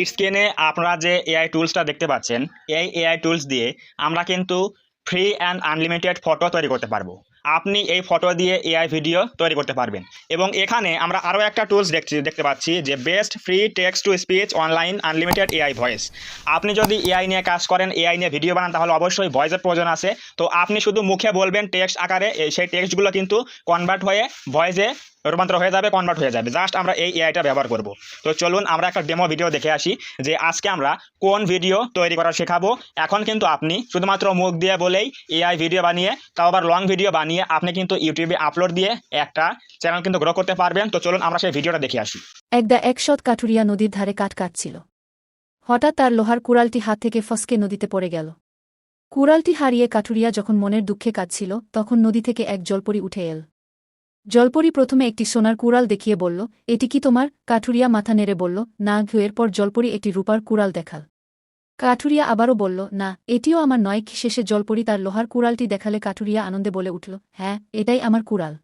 স্ক্রিনে আপনারা যে এআই টুলসটা দেখতে পাচ্ছেন, এই এআই টুলস দিয়ে আমরা কিন্তু ফ্রি অ্যান্ড আনলিমিটেড ফটো তৈরি করতে পারবো। আপনি এই ফটো দিয়ে এআই ভিডিও তৈরি করতে পারবেন। এবং এখানে আমরা আরও একটা টুলস দেখতে পাচ্ছি যে best free text to speech online unlimited AI voice. আপনি যদি এআই নিয়ে কাজ করেন, এআই নিয়ে ভিডিও বানান, তাহলে অবশ্যই ভয়েসের প্রয়োজন আছে। তো আপনি শুধু মুখে বলবেন টেক্সট আকারে, সেই টেক্সটগুলো কিন্তু কনভার্ট হয়ে ভয়েসে রূপান্তর হয়ে যাবে, কনভার্ট হয়ে যাবে। জাস্ট আমরা এই এআইটা ব্যবহার করব। তো চলুন আমরা একটা ডেমো ভিডিও দেখে আসি যে আজকে আমরা কোন ভিডিও তৈরি করা শেখাবো। এখন কিন্তু আপনি শুধুমাত্র মুখ দিয়ে বলেই এআই ভিডিও বানিয়ে, তাও আবার লং ভিডিও বানিয়ে আপনি কিন্তু ইউটিউবে আপলোড দিয়ে একটা চ্যানেল কিন্তু গ্রো করতে পারবেন। তো চলুন আমরা সেই ভিডিওটা দেখে আসি। একশত কাঠুরিয়া নদীর ধারে কাঠ কাটছিল। হঠাৎ তার লোহার কুড়ালটি হাত থেকে ফসকে নদীতে পড়ে গেল। কুড়ালটি হারিয়ে কাঠুরিয়া যখন মনের দুঃখে কাঁদছিল, তখন নদী থেকে এক জলপরি উঠে এল। জলপরি প্রথমে একটি সোনার কুড়াল দেখিয়ে বলল, এটি কি তোমার? কাঠুরিয়া মাথা নেড়ে বলল, না। এরপর জলপরি একটি রূপার কুড়াল দেখাল। কাঠুরিয়া আবারও বলল, না, এটিও আমার নয়। শেষে জলপরি তার লোহার কুড়ালটি দেখালে কাঠুরিয়া আনন্দে বলে উঠল, হ্যাঁ, এটাই আমার কুড়াল।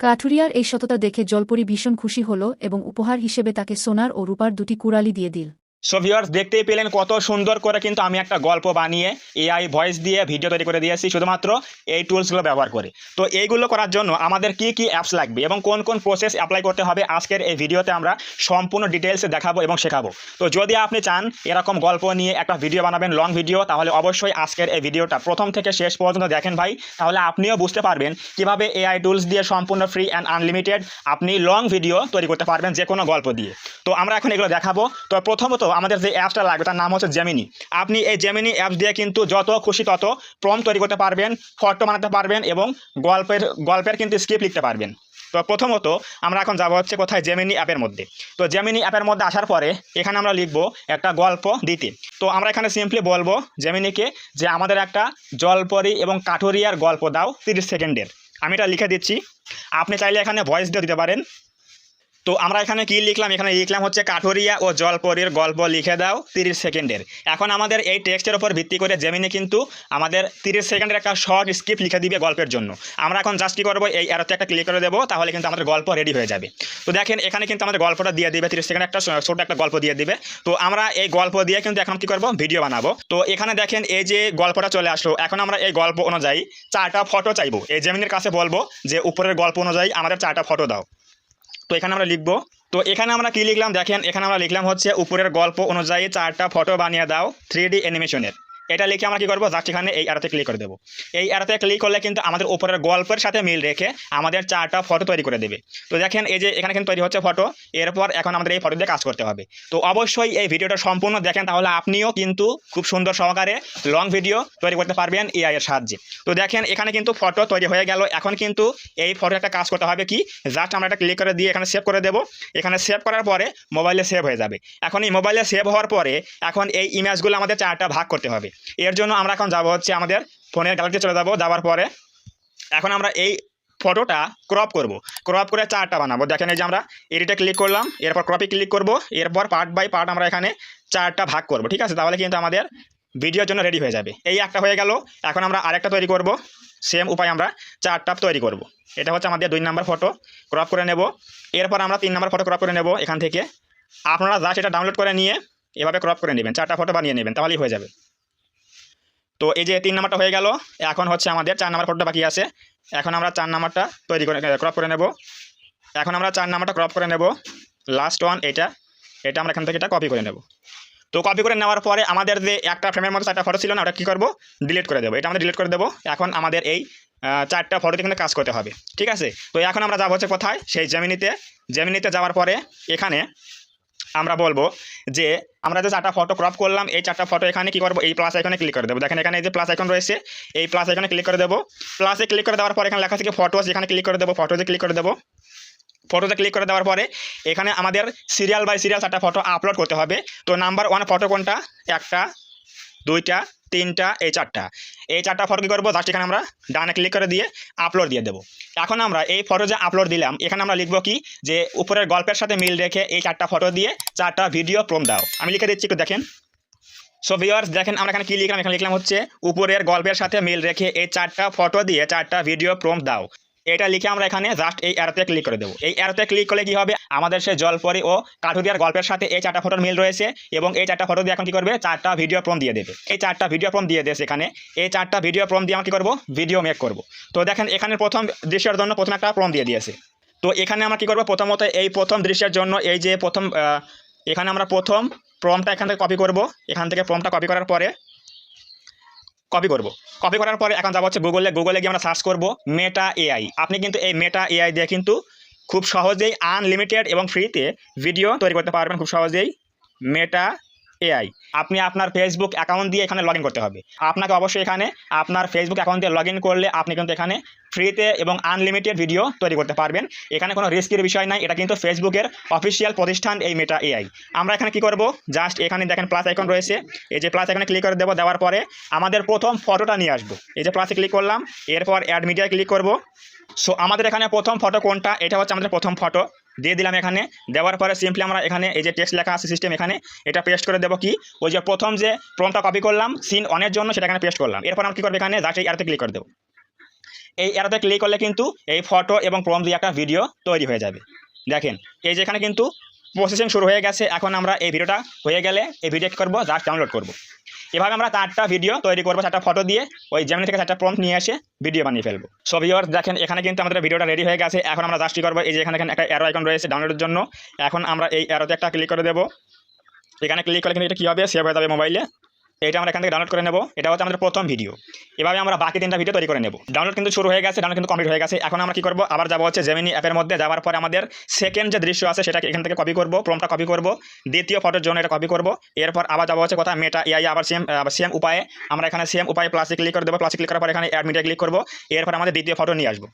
কাঠুরিয়ার এই সততা দেখে জলপরি ভীষণ খুশি হল এবং উপহার হিসেবে তাকে সোনার ও রূপার দুটি কুড়ালি দিয়ে দিল। সো ভিউয়ার্স, দেখতেই পেলেন কত সুন্দর করে কিন্তু আমি একটা গল্প বানিয়ে এআই ভয়েস দিয়ে ভিডিও তৈরি করে দিয়েছি শুধুমাত্র এই টুলসগুলো ব্যবহার করে। তো এইগুলো করার জন্য আমাদের কি কি অ্যাপস লাগবে এবং কোন কোন প্রসেস অ্যাপ্লাই করতে হবে আজকের এই ভিডিওতে আমরা সম্পূর্ণ ডিটেলসে দেখাবো এবং শেখাবো। তো যদি আপনি চান এরকম গল্প নিয়ে একটা ভিডিও বানাবেন, লং ভিডিও, তাহলে অবশ্যই আজকের এই ভিডিওটা প্রথম থেকে শেষ পর্যন্ত দেখেন ভাই। তাহলে আপনিও বুঝতে পারবেন কিভাবে এআই টুলস দিয়ে সম্পূর্ণ ফ্রি অ্যান্ড আনলিমিটেড আপনি লং ভিডিও তৈরি করতে পারবেন যে কোনো গল্প দিয়ে। তো আমরা এখন এগুলো দেখাবো। তো প্রথমত আমাদের যে অ্যাপসটা লাগবে তার নাম হচ্ছে জেমিনি। আপনি এই জেমিনি অ্যাপস দিয়ে কিন্তু যত খুশি তত প্রম্পট তৈরি করতে পারবেন, ফটো বানাতে পারবেন এবং গল্পের কিন্তু স্ক্রিপ্ট লিখতে পারবেন। তো প্রথমত আমরা এখন যাব হচ্ছে কোথায়, জেমিনি অ্যাপের মধ্যে। তো জেমিনি অ্যাপের মধ্যে আসার পরে এখানে আমরা লিখব একটা গল্প দিতে। তো আমরা এখানে সিম্পলি বলবো জেমিনিকে যে আমাদের একটা জলপরি এবং কাঠুরিয়ার গল্প দাও 30 সেকেন্ডের। আমি এটা লিখে দিচ্ছি, আপনি চাইলে এখানে ভয়েস দিয়ে দিতে পারেন। তো আমরা এখানে কি লিখলাম, এখানে লিখলাম হচ্ছে কাঠুরিয়া ও জলপরীর গল্প লিখে দাও 30 সেকেন্ডের। এখন আমাদের এই টেক্সটের উপর ভিত্তি করে জেমিনি কিন্তু আমাদের 30 সেকেন্ডের একটা শর্ট স্ক্রিপ্ট লিখে দিবে গল্পের জন্য। আমরা এখন জাস্ট কী করবো, এই অ্যারোতে একটা ক্লিক করে দেবো, তাহলে কিন্তু আমাদের গল্প রেডি হয়ে যাবে। তো দেখেন এখানে কিন্তু আমাদের গল্পটা দিয়ে দিবে 30 সেকেন্ড একটা ছোট একটা গল্প দিয়ে দিবে। তো আমরা এই গল্প দিয়ে কিন্তু এখন কী করবো, ভিডিও বানাবো। তো এখানে দেখেন এই যে গল্পটা চলে আসলো। এখন আমরা এই গল্প অনুযায়ী 4টা ফটো চাইবো। এই জেমিনির কাছে বলবো যে উপরের গল্প অনুযায়ী আমাদের 4টা ফটো দাও। তো এখানে আমরা লিখবো, তো এখানে আমরা কি লিখলাম দেখেন, এখানে আমরা লিখলাম হচ্ছে উপরের গল্প অনুযায়ী 4টা ফটো বানিয়ে দাও 3D অ্যানিমেশনের। এটা লিখে আমরা কি করবো, জাস্ট এখানে এই অ্যারোতে ক্লিক করে দেবো। এই অ্যারোতে ক্লিক করলে কিন্তু আমাদের উপরের গল্পের সাথে মিল রেখে আমাদের 4টা ফটো তৈরি করে দেবে। তো দেখেন এই যে এখানে কিন্তু তৈরি হচ্ছে ফটো। এরপর এখন আমাদের এই ফটো দিয়ে কাজ করতে হবে। তো অবশ্যই এই ভিডিওটা সম্পূর্ণ দেখেন, তাহলে আপনিও কিন্তু খুব সুন্দর সহকারে লং ভিডিও তৈরি করতে পারবেন এআই এর সাহায্যে। তো দেখেন এখানে কিন্তু ফটো তৈরি হয়ে গেল। এখন কিন্তু এই ফটো একটা কাজ করতে হবে কি, জাস্ট আমরা একটা ক্লিক করে দিয়ে এখানে সেভ করে দেবো। এখানে সেভ করার পরে মোবাইলে সেভ হয়ে যাবে। এখন এই মোবাইলে সেভ হওয়ার পরে এখন এই ইমেজগুলো আমাদের 4টা ভাগ করতে হবে। এর জন্য আমরা এখন যাব হচ্ছে আমাদের ফোনের গ্যালারিতে চলে যাব। যাওয়ার পরে এখন আমরা এই ফটোটা ক্রপ করব। ক্রপ করে 4টা বানাবো। দেখেন এই যে আমরা এডিটে ক্লিক করলাম, এরপর ক্রপে ক্লিক করব, এরপর পার্ট বাই পার্ট আমরা এখানে 4টা ভাগ করব। ঠিক আছে, তাহলে কিন্তু আমাদের ভিডিওর জন্য রেডি হয়ে যাবে। এই একটা হয়ে গেল। এখন আমরা আরেকটা তৈরি করব। সেম উপায় আমরা 4টা তৈরি করব। এটা হচ্ছে আমাদের 2 নম্বর ফটো, ক্রপ করে নেব। এরপর আমরা 3 নম্বর ফটো ক্রপ করে নেব এখান থেকে। আপনারা জাস্ট এটা ডাউনলোড করে নিয়ে এভাবে ক্রপ করে নেবেন, 4টা ফটো বানিয়ে নেবেন, তাহলেই হয়ে যাবে। তো এই যে 3 নাম্বারটা হয়ে গেল। এখন হচ্ছে আমাদের 4 নাম্বার ফটোটা বাকি আছে। এখন আমরা 4 নাম্বারটা তৈরি করে ক্রপ করে নেব। এখন আমরা 4 নাম্বারটা ক্রপ করে নেব, লাস্ট ওয়ান এটা আমরা এখান থেকে এটা কপি করে নেব। তো কপি করে নেওয়ার পরে আমাদের যে একটা ফ্রেমের মধ্যে 4টা ফটো ছিল না, ওটা কী করবো, ডিলিট করে দেবো। এটা আমরা ডিলিট করে দেবো। এখন আমাদের এই 4টা ফটোতে কিন্তু কাজ করতে হবে। ঠিক আছে, তো এখন আমরা যাবো হচ্ছে কোথায়, সেই জেমিনিতে যাওয়ার পরে এখানে আমরা বলবো যে আমরা যে 4টা ফটো ক্রপ করলাম, এই 4টা ফটো এখানে কি করবো, এই প্লাস আইকনে ক্লিক করে দেবো। দেখেন এখানে এই যে প্লাস আইকন রয়েছে, এই প্লাস আইকনে ক্লিক করে দেবো। প্লাসে ক্লিক করে দেওয়ার পর এখানে লেখা থেকে ফটোস, এখানে ক্লিক করে দেবো। ফটোতে ক্লিক করে দেবো। ফটোতে ক্লিক করে দেওয়ার পরে এখানে আমাদের সিরিয়াল বাই সিরিয়াল 4টা ফটো আপলোড করতে হবে। তো নাম্বার 1 ফটো কোনটা, 1টা 2টা 3টা এই 4টা। এই 4টা ফটো কী করবো, জাস্ট এখানে আমরা ডানে ক্লিক করে দিয়ে আপলোড দিয়ে দেবো। এখন আমরা এই ফটো যে আপলোড দিলাম, এখানে আমরা লিখবো কি, যে উপরের গল্পের সাথে মিল রেখে এই 4টা ফটো দিয়ে 4টা ভিডিও প্রম্পট দাও। আমি লিখে দিচ্ছি, একটু দেখেন। সো ভিউয়ার্স দেখেন আমরা এখানে কি লিখলাম, এখানে লিখলাম হচ্ছে উপরের গল্পের সাথে মিল রেখে এই 4টা ফটো দিয়ে 4টা ভিডিও প্রম্পট দাও। এটা লিখে আমরা এখানে জাস্ট এই অ্যারোতে ক্লিক করে দেবো। এই অ্যারোতে ক্লিক করলে কি হবে, আমাদের সেই জলপরি ও কাঠুরিয়ার গল্পের সাথে এই 4টা ফটোর মিল রয়েছে এবং এই 4টা ফটো দিয়ে এখন কি করবে 4টা ভিডিও প্রম দিয়ে দেবে। এই 4টা ভিডিও প্রম দিয়ে দিয়েছে এখানে। এই 4টা ভিডিও প্রম দিয়ে আমরা কি করবো ভিডিও মেক করব। তো দেখেন এখানে প্রথম দৃশ্যের জন্য প্রথম একটা প্রম দিয়ে দিয়েছে। তো এখানে আমরা কি করবো, প্রথমত এই প্রথম দৃশ্যের জন্য এই যে প্রথম এখানে আমরা প্রথম প্রমটা এখান থেকে কপি করব। এখান থেকে প্রমটা কপি করার পরে কপি করার পরে এখন যাবো হচ্ছে গুগলে গিয়ে আমরা সার্চ করব মেটা এআই। আপনি কিন্তু এই মেটা এআই দিয়ে কিন্তু খুব সহজেই আনলিমিটেড এবং ফ্রিতে ভিডিও তৈরি করতে পারবেন খুব সহজেই। মেটা এআই আপনি আপনার ফেসবুক অ্যাকাউন্ট দিয়ে এখানে লগ ইন করতে হবে। আপনাকে অবশ্যই এখানে আপনার ফেসবুক অ্যাকাউন্ট দিয়ে লগ ইন করলে আপনি কিন্তু এখানে ফ্রিতে এবং আনলিমিটেড ভিডিও তৈরি করতে পারবেন। এখানে কোনো রিস্কের বিষয় নাই, এটা কিন্তু ফেসবুকের অফিসিয়াল প্রতিষ্ঠান এই মেটা এআই। আমরা এখানে কি করব, জাস্ট এখানে দেখেন প্লাস আইকন রয়েছে, এই যে প্লাস আইকনে ক্লিক করে দেবো। দেওয়ার পরে আমাদের প্রথম ফটোটা নিয়ে আসবো। এই যে প্লাসে ক্লিক করলাম, এরপর অ্যাড মিডিয়ায় ক্লিক করব। সো আমাদের এখানে প্রথম ফটো কোনটা, এটা হচ্ছে আমাদের প্রথম ফটো, দিয়ে দিলাম এখানে। দেওয়ার পরে সিম্পলি আমরা এখানে এই যে টেক্সট লেখা আছে সিস্টেম, এখানে এটা পেস্ট করে দেবো। কি ওই যে প্রথম যে প্রমটা কপি করলাম সিন অনের জন্য, সেটা এখানে পেস্ট করলাম। এরপর আমরা কী করবো, এখানে জাস্ট এই অ্যারোতে ক্লিক করে দেবো। এই অ্যারোতে ক্লিক করলে কিন্তু এই ফটো এবং প্রম দিয়ে একটা ভিডিও তৈরি হয়ে যাবে। দেখেন এই যে এখানে কিন্তু প্রসেসিং শুরু হয়ে গেছে। এখন আমরা এই ভিডিওটা হয়ে গেলে এই ভিডিও কী করবো, জাস্ট ডাউনলোড করবো। এভাবে আমরা 4টা ভিডিও তৈরি করবো, 4টা ফটো দিয়ে ওই জেমিনি থেকে 4টা প্রম্পট নিয়ে এসে ভিডিও বানিয়ে ফেলবো। সো ভিউয়ার্স দেখেন এখানে কিন্তু আমাদের ভিডিওটা রেডি হয়ে গেছে। এখন আমরা জাস্ট কী করবো, এই যে এখানে একটা অ্যারো আইকন রয়েছে ডাউনলোডের জন্য। এখন আমরা এই অ্যারোতে একটা ক্লিক করে দেবো। এখানে ক্লিক করলে কিন্তু এটা কী হবে, সেভ হয়ে যাবে মোবাইলে। এটা আমরা এখান থেকে ডাউনলোড করে নেব। এটা হচ্ছে আমাদের প্রথম ভিডিও। এভাবে আমরা বাকি 3টা ভিডিও তৈরি করে নেব। ডাউনলোড কিন্তু শুরু হয়ে গেছে, ডাউনলোড কিন্তু কমপ্লিট হয়ে গেছে। এখন আমরা কি করব, আবার যাবো হচ্ছে জেমিনি অ্যাপের মধ্যে। যাওয়ার পরে আমাদের সেকেন্ড যে দৃশ্য আছে সেটাকে এখান থেকে কপি করব, প্রমটা কপি করব, দ্বিতীয় ফটোর জন্য এটা কপি করব। এরপর আবার যাবো হচ্ছে কোথায়, মেটা এআই। আবার সেম উপায়ে আমরা এখানে সেম উপায়ে প্লাসে ক্লিক করে দেবো। প্লাসে ক্লিক করার পর এখানে অ্যাড মিডিয়া ক্লিক করব। এরপর আমাদের দ্বিতীয় ফটো নিয়ে আসবো।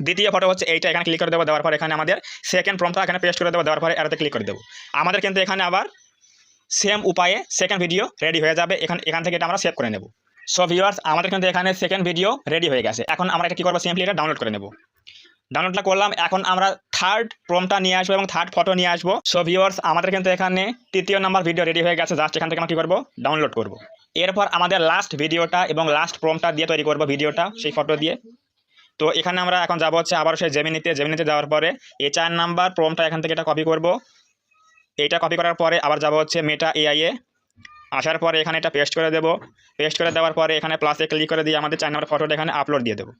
দ্বিতীয় ফটো হচ্ছে এইটা, এখানে ক্লিক করে দেবো। দেওয়ার পর এখানে আমাদের সেকেন্ড প্রমটা এখানে পেস্ট করে দেবো। দেওয়ার পরে অ্যারোতে ক্লিক করে দেবো। আমাদের কিন্তু এখানে আবার সেম উপায়ে সেকেন্ড ভিডিও রেডি হয়ে যাবে। এখান থেকে এটা আমরা সেভ করে নেব। সো ভিউয়ার্স আমাদের কিন্তু এখানে সেকেন্ড ভিডিও রেডি হয়ে গেছে। এখন আমরা এটা কী করবো, সিম্পলি এটা ডাউনলোড করে নেব। ডাউনলোডটা করলাম। এখন আমরা থার্ড প্রমটা নিয়ে আসবো এবং থার্ড ফটো নিয়ে আসবো। সো ভিউয়ার্স আমাদের কিন্তু এখানে 3য় নাম্বার ভিডিও রেডি হয়ে গেছে। জাস্ট এখান থেকে আমরা কী করবো, ডাউনলোড করব। এরপর আমাদের লাস্ট ভিডিওটা এবং লাস্ট প্রমটা দিয়ে তৈরি করবো ভিডিওটা সেই ফটো দিয়ে। তো এখানে আমরা এখন যাবো হচ্ছে আবার সেই জেমিনিতে যাওয়ার পরে এই 4 নাম্বার প্রমটা এখান থেকে এটা কপি করব। এইটা কপি করার পরে আবার যাবো হচ্ছে মেটা এআইয়ে। আসার পরে এখানে এটা পেস্ট করে দেবো। পেস্ট করে দেওয়ার পরে এখানে প্লাসে ক্লিক করে দিয়ে আমাদের 4 নম্বর ফটোটা এখানে আপলোড দিয়ে দেবো।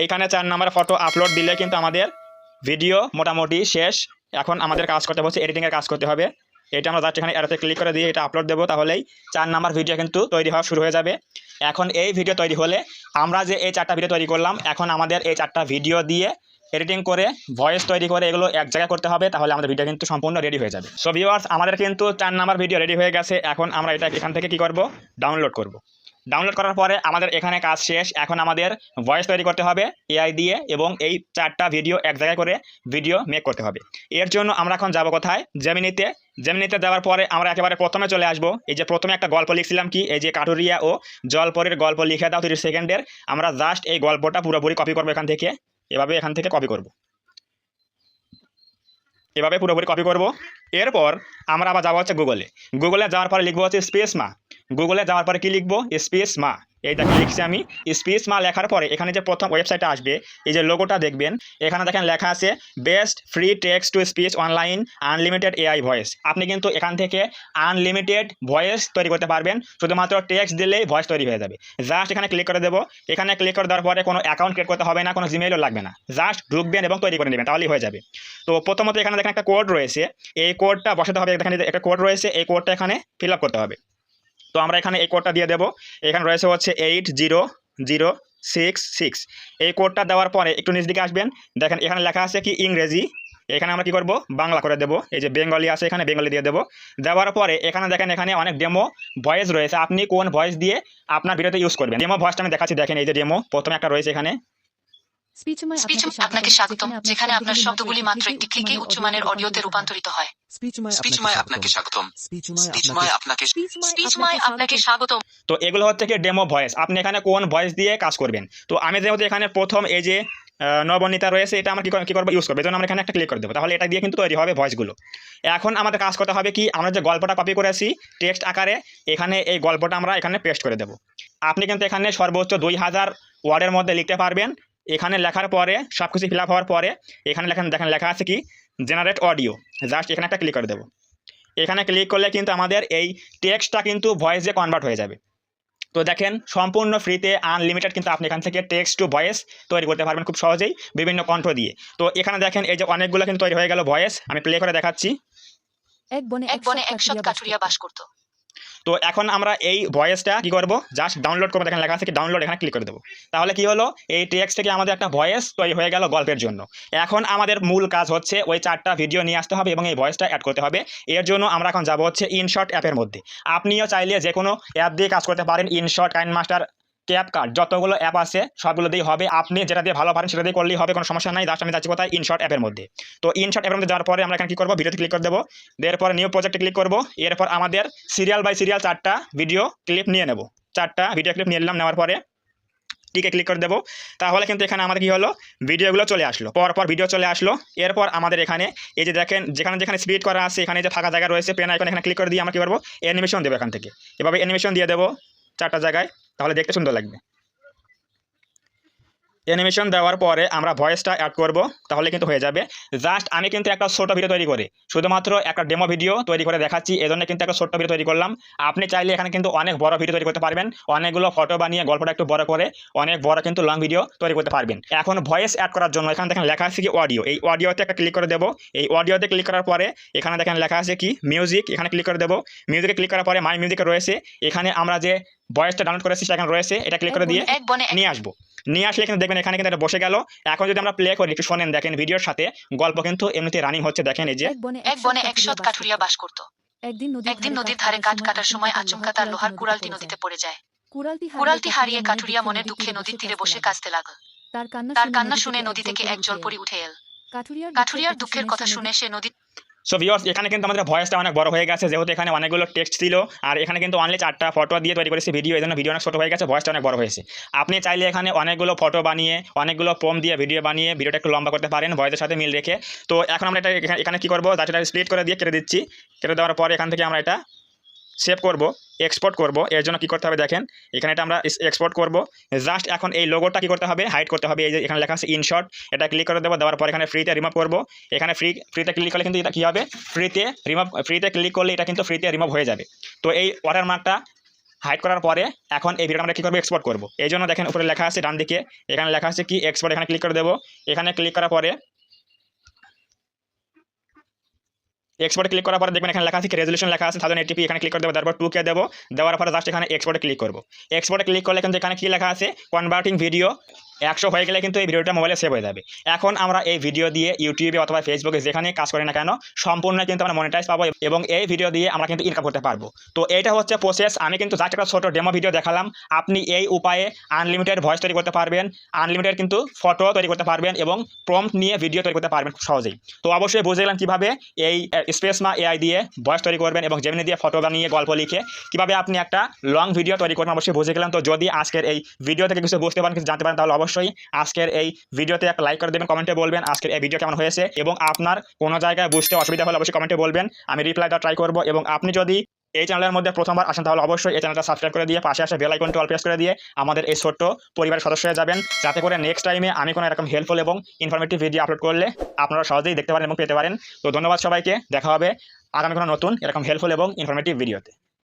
এইখানে 4 নম্বর ফটো আপলোড দিলে কিন্তু আমাদের ভিডিও মোটামুটি শেষ। এখন আমাদের কাজ করতে হচ্ছে এডিটিংয়ের কাজ করতে হবে। এটা আমরা জাস্ট এখানে অ্যারোতে ক্লিক করে দিয়ে এটা আপলোড দেবো, তাহলেই 4 নম্বর ভিডিও কিন্তু তৈরি হওয়া শুরু হয়ে যাবে। এখন এই ভিডিও তৈরি হলে আমরা যে এই 4টা ভিডিও তৈরি করলাম, এখন আমাদের এই 4টা ভিডিও দিয়ে এডিটিং করে ভয়েস তৈরি করে এগুলো এক জায়গায় করতে হবে, তাহলে আমাদের ভিডিও কিন্তু সম্পূর্ণ রেডি হয়ে যাবে। সো ভিউয়ার্স আমাদের কিন্তু 4 নাম্বার ভিডিও রেডি হয়ে গেছে। এখন আমরা এটা এখান থেকে কি করব, ডাউনলোড করব। ডাউনলোড করার পরে আমাদের এখানে কাজ শেষ। এখন আমাদের ভয়েস তৈরি করতে হবে এআই দিয়ে এবং এই 4টা ভিডিও এক জায়গায় করে ভিডিও মেক করতে হবে। এর জন্য আমরা এখন যাব কোথায়, জেমিনিতে যাওয়ার পরে আমরা একেবারে প্রথমে চলে আসব। এই যে প্রথমে একটা গল্প লিখছিলাম, কি এই যে কাঠুরিয়া ও জলপরীর গল্প লিখে দাও 30 সেকেন্ডের। আমরা জাস্ট এই গল্পটা পুরোপুরি কপি করবো এখান থেকে। এখান থেকে কপি করব, এভাবে পুরোপুরি কপি করব। এরপর আমরা আবার যাবো হচ্ছে গুগলে যাওয়ার পরে লিখবো হচ্ছে স্পেস মা। গুগলে যাওয়ার পরে কি লিখবো, স্পেস মা। এই দেখেন লিখছি আমি স্পেস মা। লেখার পরে এখানে যে প্রথম ওয়েবসাইটটা আসবে, এই যে লোগোটা দেখবেন, এখানে দেখেন লেখা আছে best free text to speech online unlimited AI voice. আপনি কিন্তু এখান থেকে আনলিমিটেড ভয়েস তৈরি করতে পারবেন, শুধুমাত্র টেক্সট দিলেই ভয়েস তৈরি হয়ে যাবে। জাস্ট এখানে ক্লিক করে দেবো। এখানে ক্লিক করে দেওয়ার পরে কোনো অ্যাকাউন্ট ক্রিয়েট করতে হবে না, কোনো জিমেইলও লাগবে না, জাস্ট ঢুকবেন এবং তৈরি করে নেবেন, তাহলেই হয়ে যাবে। তো প্রথমত এখানে দেখেন একটা কোড রয়েছে, এই কোডটা বসাতে হবে। এখানে একটা কোড রয়েছে, এই কোডটা এখানে ফিল আপ করতে হবে। তো আমরা এখানে এই কোডটা দিয়ে দেবো। এখানে রয়েছে হচ্ছে 80066। এই কোডটা দেওয়ার পরে একটু নিচ দিকে আসবেন, দেখেন এখানে লেখা আছে কি ইংরেজি। এখানে আমরা কি করব, বাংলা করে দেবো। এই যে বেঙ্গলি আছে এখানে বেঙ্গলি দিয়ে দেবো। দেওয়ার পরে এখানে দেখেন এখানে অনেক ডেমো ভয়েস রয়েছে, আপনি কোন ভয়েস দিয়ে আপনার ভিডিওতে ইউজ করবেন। ডেমো ভয়েসটা আমি দেখাচ্ছি, দেখেন এই যে ডেমো প্রথমে একটা রয়েছে এখানে। স্পিচময় আপনাকে স্বাগতম, যেখানে আপনার শব্দগুলি মাত্র একটি ক্লিকেই উচ্চমানের অডিওতে রূপান্তরিত হয়। স্পিচময় আপনাকে স্বাগতম। স্পিচময় আপনাকে স্বাগতম। তো এগুলো হচ্ছে কি ডেমো ভয়েস, আপনি এখানে কোন ভয়েস দিয়ে কাজ করবেন। তো আমি যেহেতু এখানে প্রথম এই যে নবনীতা রয়েছে, এটা আমরা কি করবো, ইউজ করবো। এই জন্য আমরা এখানে একটা ক্লিক করে দেবো, তাহলে এটা দিয়ে কিন্তু তৈরি হবে ভয়েসগুলো। এখন আমাদের কাজ করতে হবে কি, আমরা যে গল্পটা কপি করেছি টেক্সট আকারে, এখানে এই গল্পটা আমরা এখানে পেস্ট করে দেবো। আপনি কিন্তু এখানে সর্বোচ্চ 2000 ওয়ার্ডের মধ্যে লিখতে পারবেন। এখানে লেখার পরে সব কিছু ফিল আপ হওয়ার পরে এখানে দেখেন লেখা আছে কি জেনারেট অডিও, জাস্ট এখানে একটা ক্লিক করে দেবো। এখানে ক্লিক করলে কিন্তু আমাদের এই টেক্সটটা কিন্তু ভয়েসে কনভার্ট হয়ে যাবে। তো দেখেন সম্পূর্ণ ফ্রিতে আনলিমিটেড কিন্তু আপনি এখান থেকে টেক্সট টু ভয়েস তৈরি করতে পারবেন খুব সহজেই বিভিন্ন কণ্ঠ দিয়ে। তো এখানে দেখেন এই যে অনেকগুলো কিন্তু তৈরি হয়ে গেল ভয়েস, আমি প্লে করে দেখাচ্ছি। এক বনে এক বনে 100 কাঠুরিয়া বাস করত। তো এখন আমরা এই ভয়েসটা কি করব, জাস্ট ডাউনলোড করবো। দেখেন লেখা আছে কি ডাউনলোড, এখানে ক্লিক করে দেবো। তাহলে কি হলো, এই টেক্সট থেকে আমাদের একটা ভয়েস তৈরি হয়ে গেল গল্পের জন্য। এখন আমাদের মূল কাজ হচ্ছে ওই 4টা ভিডিও নিয়ে আসতে হবে এবং এই ভয়েসটা অ্যাড করতে হবে। এর জন্য আমরা এখন যাব হচ্ছে ইনশট অ্যাপের মধ্যে। আপনিও চাইলে যে কোনো অ্যাপ দিয়ে কাজ করতে পারেন, ইনশট, কাইনমাস্টার, ক্যাপকাট, যতগুলো অ্যাপ আছে সবগুলো দিয়ে হবে। আপনি যেটা দিয়ে ভালো পারেন সেটা দিয়ে করলেই হবে, কোনো সমস্যা নাই। জাস্ট আমি যাচ্ছি কোথায়, ইনশট অ্যাপের মধ্যে। তো ইনশট অ্যাপের মধ্যে যাওয়ার পরে আমরা এখানে কী করবো, ভিডিওতে ক্লিক করে দেবো। এরপর নিউ প্রজেক্টে ক্লিক করবো। এরপর আমাদের সিরিয়াল বাই সিরিয়াল 4টা ভিডিও ক্লিপ নিয়ে নেব। 4টা ভিডিও ক্লিপ নিয়ে নিলাম, নেওয়ার পরে টিকে ক্লিক করে দেবো। তাহলে কিন্তু এখানে আমাদের কী হলো, ভিডিওগুলো চলে আসলো, পরপর ভিডিও চলে আসলো। এরপর আমাদের এখানে এই যে দেখেন যেখানে স্প্লিট করা আছে, এখানে যে ফাঁকা জায়গা রয়েছে পেন আইকন, এখানে ক্লিক করে দিয়ে আমরা কী করবো, অ্যানিমেশন দেবো। এখান থেকে এভাবে অ্যানিমেশন দিয়ে দেবো 4টা জায়গায়, তাহলে দেখতে সুন্দর লাগবে। অ্যানিমেশন দেওয়ার পরে আমরা ভয়েসটা অ্যাড করব, তাহলে কিন্তু হয়ে যাবে। জাস্ট আমি কিন্তু একটা ছোটো ভিডিও তৈরি করে শুধুমাত্র একটা ডেমো ভিডিও তৈরি করে দেখাচ্ছি, এজন্য কিন্তু একটা ছোট্ট ভিডিও তৈরি করলাম। আপনি চাইলে এখানে কিন্তু অনেক বড় ভিডিও তৈরি করতে পারবেন, অনেকগুলো ফটো বানিয়ে গল্পটা একটু বড় করে অনেক বড় কিন্তু লং ভিডিও তৈরি করতে পারবেন। এখন ভয়েস অ্যাড করার জন্য এখানে দেখেন লেখা আছে কি অডিও, এই অডিওতে একটা ক্লিক করে দেবো। এই অডিওতে ক্লিক করার পরে এখানে দেখেন লেখা আছে কি মিউজিক, এখানে ক্লিক করে দেবো। মিউজিকে ক্লিক করার পরে মাই মিউজিকে রয়েছে, এখানে আমরা যে ভয়েসটা ডাউনলোড করেছি সেখানে রয়েছে, এটা ক্লিক করে দিয়ে এক বনে নিয়ে আসবো। নিয়ে আসলে কিন্তু দেখবেন এখানে কিন্তু এটা বসে গেল। এখন যদি আমরা প্লে করি, একটু শোনেন, দেখেন ভিডিওর সাথে গল্প কিন্তু এমনিতে রানিং হচ্ছে। দেখেন এই যে এক বনে 100 কাঠুরিয়া বাস করত। একদিন নদীর ধারে কাঠ কাটার সময় আচমকা তার লোহার কুড়ালটি নদীতে পড়ে যায়। কুড়ালটি হারিয়ে কাঠুরিয়া মনের দুঃখে নদীর তীরে বসে কাঁদতে লাগল। তার কান্না শুনে নদী থেকে এক জলপরি উঠে এল। কাঠুরিয়ার দুঃখের কথা শুনে সে নদী। সো ভিউয়ার্স, এখানে কিন্তু আমাদের ভয়েসটা অনেক বড় হয়ে গেছে, যেহেতু এখানে অনেকগুলো টেক্সট ছিল আর এখানে কিন্তু অনলি 4টা ফটো দিয়ে তৈরি করেছি ভিডিও, এই জন্য ভিডিও অনেক ছোটো হয়ে গেছে, ভয়েসটা অনেক বড় হয়েছে। আপনি চাইলে এখানে অনেকগুলো ফটো বানিয়ে অনেকগুলো পোম দিয়ে ভিডিও বানিয়ে ভিডিওটা একটু লম্বা করতে পারেন ভয়েসের সাথে মিল রেখে। তো এখন আমরা এটা এখানে কী করবো, ডাটাটা স্প্লিট করে দিয়ে কেটে দিচ্ছি। কেটে দেওয়ার পরে এখান থেকে আমরা এটা সেভ করব, এক্সপোর্ট করব। এর জন্য কী করতে হবে দেখেন, এখানে এটা আমরা এক্সপোর্ট করব। জাস্ট এখন এই লোগোটা কী করতে হবে, হাইড করতে হবে। এই যে এখানে লেখা আছে ইনশট, এটা ক্লিক করে দেবো। দেওয়ার পর এখানে ফ্রিতে রিমুভ করব। এখানে ফ্রিতে ক্লিক করলে কিন্তু এটা কী হবে, ফ্রিতে ক্লিক করলে এটা কিন্তু ফ্রিতে রিমুভ হয়ে যাবে। তো এই ওয়াটারমার্কটা হাইড করার পরে এখন এই ভিডিওটা আমরা কী করবো, এক্সপোর্ট করব। এই জন্য দেখেন উপরে লেখা আছে ডান দিকে, এখানে লেখা আছে কি এক্সপোর্ট, এখানে ক্লিক করে দেবো। এখানে ক্লিক করার পরে এক্সপোর্টে ক্লিক করার পরে দেখবেন এখানে লেখা আছে কি রেজলিউশন লেখা আছে 1080p, এখানে ক্লিক করে দেবো। তারপর 2K দেবো। দেওয়ার পরে জাস্ট এখানে এক্সপোর্টে ক্লিক করবো। এক্সপোর্টে ক্লিক করলে কিন্তু এখানে কী লেখা আছে, কনভার্টিং ভিডিও 100 হয়ে গেলে কিন্তু এই ভিডিওটা মোবাইলে সেভ হয়ে যাবে। এখন আমরা এই ভিডিও দিয়ে ইউটিউবে অথবা ফেসবুকে যেখানে কাজ করি না কেন সম্পূর্ণ কিন্তু আমরা মনিটাইজ পাবো এবং এই ভিডিও দিয়ে আমরা কিন্তু ইনকাম করতে পারবো। তো এইটা হচ্ছে প্রসেস। আমি কিন্তু জাস্ট একটা ছোটো ডেমো ভিডিও দেখালাম। আপনি এই উপায়ে আনলিমিটেড ভয়েস তৈরি করতে পারবেন, আনলিমিটেড কিন্তু ফটো তৈরি করতে পারবেন এবং প্রম্পট নিয়ে ভিডিও তৈরি করতে পারবেন খুব সহজেই। তো অবশ্যই বুঝে গেলাম কীভাবে এই স্পেসমা এআই দিয়ে ভয়েস তৈরি করবেন এবং জেমিনি দিয়ে ফটো বানিয়ে গল্প লিখে কীভাবে আপনি একটা লং ভিডিও তৈরি করবেন, অবশ্যই বুঝে গেলাম। তো যদি আজকের এই ভিডিও থেকে কিছু বুঝতে পারেন, কিছু জানতে পারেন, তাহলে অবশ্যই আজকের এই ভিডিওতে একটা লাইক করে দেবেন, কমেন্টে বলবেন আজকের এই ভিডিও কেমন হয়েছে এবং আপনার কোনো জায়গায় বুঝতে অসুবিধা হলে অবশ্যই কমেন্টে বলবেন, আমি রিপ্লাই দেওয়ার ট্রাই করবো। এবং আপনি যদি এই চ্যানেলের মধ্যে প্রথমবার আসেন তাহলে অবশ্যই এই চ্যানেলটা সাবস্ক্রাইব করে দিয়ে পাশে আসে বেল আইকনটি অল প্রেস করে দিয়ে আমাদের এই ছোট্ট পরিবারের সদস্য হয়ে যাবেন, যাতে করে নেক্সট টাইমে আমি কোনো এরকম হেল্পফুল এবং ইনফরমেটিভ ভিডিও আপলোড করলে আপনারা সহজেই দেখতে পারেন এবং পেতে পারেন। তো ধন্যবাদ সবাইকে, দেখা হবে আগামী কোনো নতুন এরকম হেল্পফুল এবং ইনফরমেটিভ ভিডিওতে।